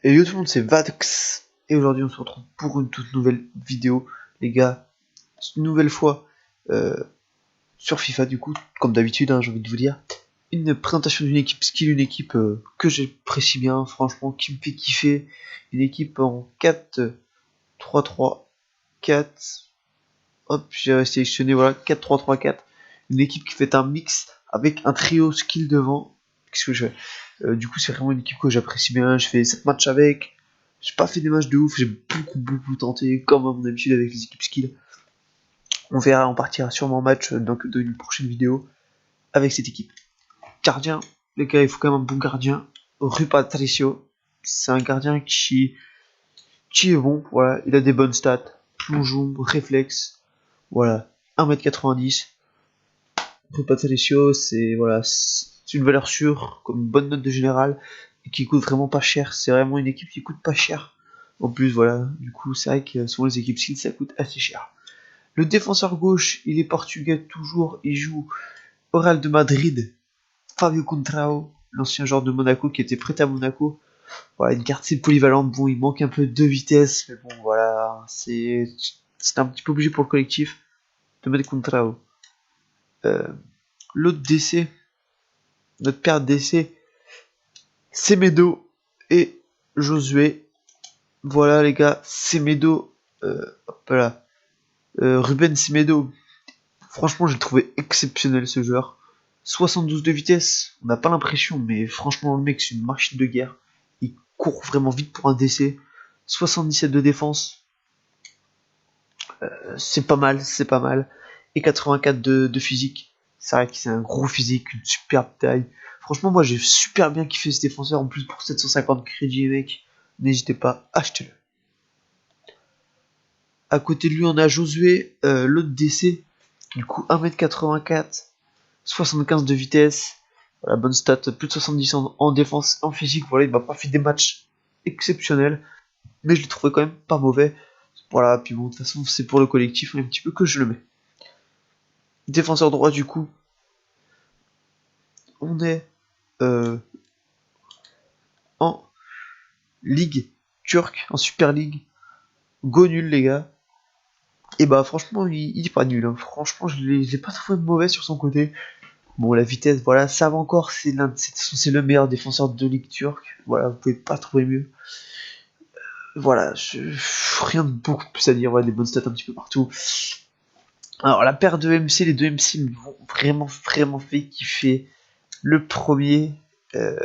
Et yo tout le monde, c'est Vax. Et aujourd'hui, on se retrouve pour une toute nouvelle vidéo, les gars. Une nouvelle fois sur FIFA, du coup, comme d'habitude, hein, j'ai envie de vous dire. Une présentation d'une équipe skill, une équipe que j'apprécie bien, franchement, qui me fait kiffer. Une équipe en 4-3-3-4. Hop, j'ai sélectionné, voilà, 4-3-3-4. Une équipe qui fait un mix avec un trio skill devant. Qu'est-ce que je fais Du coup, c'est vraiment une équipe que j'apprécie bien. Je fais 7 matchs avec. J'ai pas fait des matchs de ouf. J'ai beaucoup tenté, comme à mon habitude avec les équipes skill. On verra, on partira sûrement en match dans une prochaine vidéo avec cette équipe. Gardien, les gars, il faut quand même un bon gardien. Rui Patricio, c'est un gardien qui est bon. Voilà, il a des bonnes stats. Plongeon, réflexe. Voilà, 1m90. Rui Patricio, c'est voilà, c'est une valeur sûre, comme une bonne note de général, et qui coûte vraiment pas cher. C'est vraiment une équipe qui coûte pas cher. En plus, voilà, du coup, c'est vrai que souvent les équipes skills, ça coûte assez cher. Le défenseur gauche, il est portugais toujours, il joue au Real de Madrid. Fabio Contrao, l'ancien joueur de Monaco qui était prêt à Monaco. Voilà, une carte c'est polyvalente. Bon, il manque un peu de vitesse, mais bon, voilà, c'est un petit peu obligé pour le collectif de mettre Contrao. L'autre DC, notre père DC, Semedo et Josué. Voilà les gars, Semedo, hop là, Ruben Semedo. Franchement, j'ai trouvé exceptionnel ce joueur. 72 de vitesse, on n'a pas l'impression, mais franchement, le mec, c'est une machine de guerre. Il court vraiment vite pour un DC. 77 de défense, c'est pas mal, c'est pas mal. Et 84 de physique. C'est vrai que c'est un gros physique, une superbe taille. Franchement, moi, j'ai super bien kiffé ce défenseur. En plus, pour 750 crédits, mec, n'hésitez pas, achetez-le. À côté de lui, on a Josué, l'autre DC. Du coup, 1m84, 75 de vitesse. Voilà, bonne stat, plus de 70 en défense, en physique. Voilà, il m'a pas fait des matchs exceptionnels, mais je l'ai trouvé quand même pas mauvais. Voilà, puis bon, de toute façon, c'est pour le collectif un petit peu que je le mets. Défenseur droit, du coup, on est en Ligue turque, en Super League. Go nul, les gars. Et bah, franchement, il est pas nul. Hein. Franchement, je l'ai pas trouvé mauvais sur son côté. Bon, la vitesse, voilà, ça va encore. C'est le meilleur défenseur de Ligue turque. Voilà, vous pouvez pas trouver mieux. Voilà, rien de beaucoup plus à dire. Voilà, des bonnes stats un petit peu partout. Alors, la paire de MC, les deux MC me vont vraiment fait kiffer. Le premier, euh,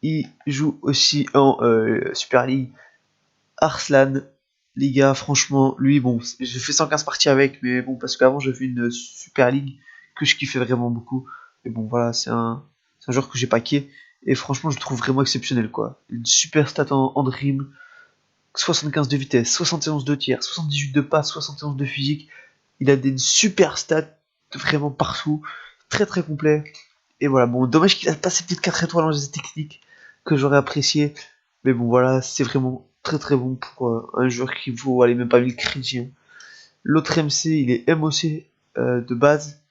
il joue aussi en Super League. Arslan, les gars, franchement, lui, bon, j'ai fait 115 parties avec, mais bon, parce qu'avant, j'ai fait une Super League que je kiffais vraiment beaucoup. Mais bon, voilà, c'est un joueur que j'ai paqué. Et franchement, je le trouve vraiment exceptionnel, quoi. Une super stat en dream. 75 de vitesse, 71 de tir, 78 de passe, 71 de physique. Il a des super stats vraiment partout. Très complet. Et voilà, bon, dommage qu'il a passé peut-être 4 étoiles en geste technique que j'aurais apprécié. Mais bon, voilà, c'est vraiment très bon pour un joueur qui vaut, allez, même pas 1000 crédits. Hein. L'autre MC, il est MOC de base.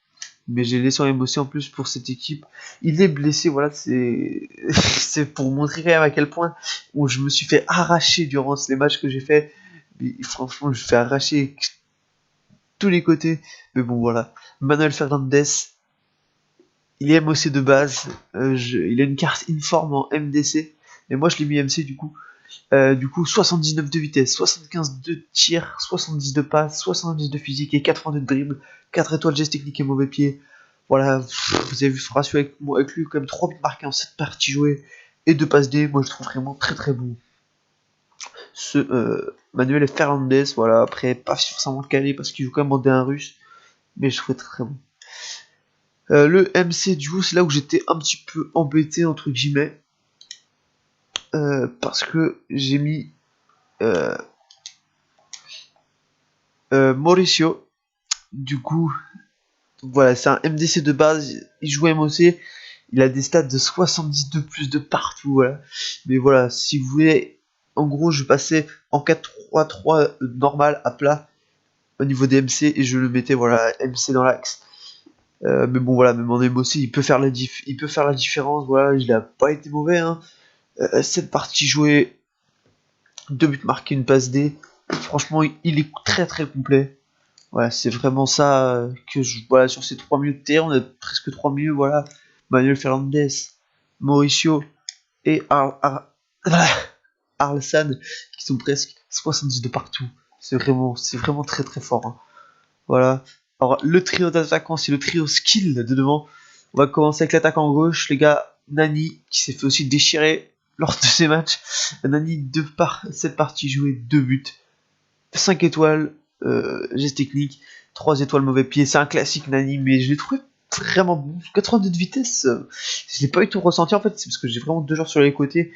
Mais j'ai laissé en MOC en plus pour cette équipe. Il est blessé, voilà, c'est c'est pour montrer quand même à quel point où je me suis fait arracher durant les matchs que j'ai fait. Mais franchement, je me fais arracher tous les côtés. Mais bon, voilà. Manuel Fernandez, il est MOC de base. Il a une carte informe en MDC. Mais moi, je l'ai mis MC du coup, 79 de vitesse, 75 de tir, 70 de passe, 70 de physique et 82 de dribble. 4 étoiles geste technique et mauvais pied. Voilà, vous avez vu ce ratio avec lui, quand même 3 buts marqués en 7 parties jouées et 2 passes D. Moi, je trouve vraiment très bon. Ce Manuel Fernandez, voilà, après, pas forcément calé parce qu'il joue quand même en D1 russe, mais je trouve très bon. Le MC du coup, c'est là où j'étais un petit peu embêté, entre guillemets, parce que j'ai mis Mauricio. Du coup, voilà, c'est un MDC de base, il joue MOC, il a des stats de 70 de plus de partout, voilà. Mais voilà, si vous voulez, en gros, je passais en 4-3-3 normal à plat au niveau des MC et je le mettais, voilà, MC dans l'axe. Mais bon, voilà, même en aime aussi, il peut faire la différence. Voilà, il a pas été mauvais. Hein. 7 parties jouées, 2 buts marqués, une passe D. Franchement, il est très très complet. Voilà, c'est vraiment ça que je. Voilà, sur ces 3 milieux de terrain, on a presque 3 milieux. Voilà, Manuel Fernandez, Mauricio et voilà, Arlsan qui sont presque 70 de partout. C'est vraiment très très fort. Hein. Voilà. Alors, le trio d'attaquants, c'est le trio skill de devant. On va commencer avec l'attaquant gauche, les gars. Nani, qui s'est fait aussi déchirer lors de ces matchs. Nani, 7 parties jouées, 2 buts. 5 étoiles, geste technique. 3 étoiles, mauvais pied. C'est un classique Nani, mais je l'ai trouvé vraiment bon. 82 de vitesse, je l'ai pas eu tout ressenti en fait. C'est parce que j'ai vraiment 2 joueurs sur les côtés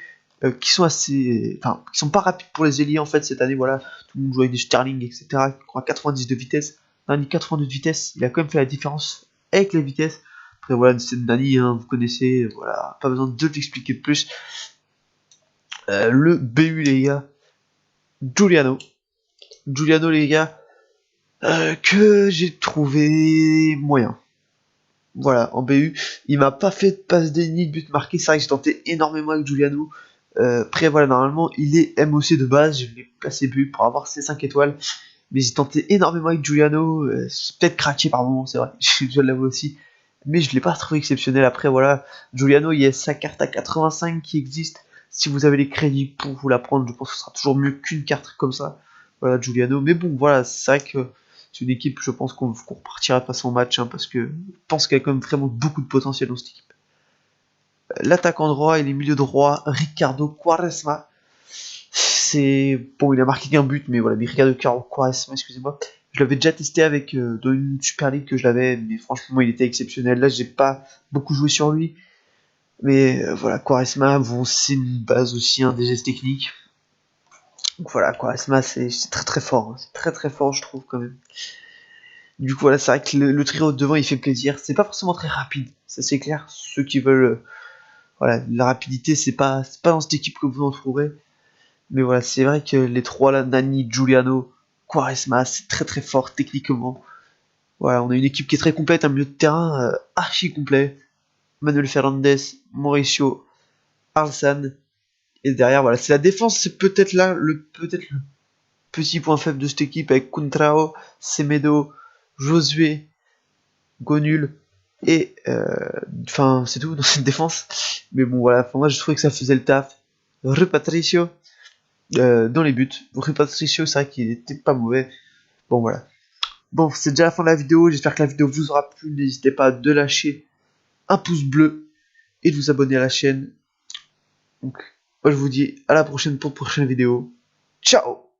qui sont assez. Enfin, qui sont pas rapides pour les ailiers en fait cette année. Voilà, tout le monde joue avec des Sterling, etc. Qui ont 90 de vitesse. Nani 82 de vitesse, il a quand même fait la différence avec les vitesses. Après voilà, c'est Nani, hein, vous connaissez, voilà, pas besoin de l'expliquer plus. Le BU les gars, Giuliano. Giuliano les gars, que j'ai trouvé moyen. Voilà, en BU, il m'a pas fait de passe D ni de but marqué, c'est vrai que j'ai tenté énormément avec Giuliano. Après voilà, normalement il est MOC de base, je l'ai placé BU pour avoir ses 5 étoiles. Mais j'ai tenté énormément avec Giuliano, c'est peut-être craqué par moment, c'est vrai, je l'avoue aussi. Mais je l'ai pas trouvé exceptionnel. Après, voilà, Giuliano, il y a sa carte à 85 qui existe. Si vous avez les crédits pour vous la prendre, je pense que ce sera toujours mieux qu'une carte comme ça. Voilà, Giuliano. Mais bon, voilà, c'est vrai que c'est une équipe, je pense qu'on repartira pas son match, hein, parce que je pense qu'il y a quand même vraiment beaucoup de potentiel dans cette équipe. L'attaquant droit et les milieux droits, Ricardo Quaresma. C'est bon, il a marqué qu'un but, mais voilà, mais Ricardo Quaresma, excusez-moi. Je l'avais déjà testé avec dans une Super League que je l'avais, mais franchement, il était exceptionnel. Là, j'ai pas beaucoup joué sur lui, mais voilà, Quaresma, bon, c'est une base aussi, hein, des gestes techniques. Donc voilà, Quaresma, c'est très très fort, hein. C'est très très fort, je trouve quand même. Du coup, voilà, c'est vrai que le trio de devant, il fait plaisir. C'est pas forcément très rapide, ça c'est clair. Ceux qui veulent, voilà, la rapidité, c'est pas dans cette équipe que vous en trouverez. Mais voilà, c'est vrai que les trois là, Nani, Giuliano, Quaresma, c'est très très fort techniquement. Voilà, on a une équipe qui est très complète, un milieu de terrain archi complet. Manuel Fernandez, Mauricio, Arlsan. Et derrière, voilà, c'est la défense, c'est peut-être là le petit point faible de cette équipe avec Contrao, Semedo, Josué, Gonul et enfin c'est tout dans cette défense. Mais bon voilà, moi je trouvais que ça faisait le taf. Rue Patricio dans les buts. Rue Patricio, c'est vrai qu'il était pas mauvais. Bon voilà. Bon, c'est déjà la fin de la vidéo. J'espère que la vidéo vous aura plu. N'hésitez pas de lâcher un pouce bleu et de vous abonner à la chaîne. Donc, moi je vous dis à la prochaine pour une prochaine vidéo. Ciao!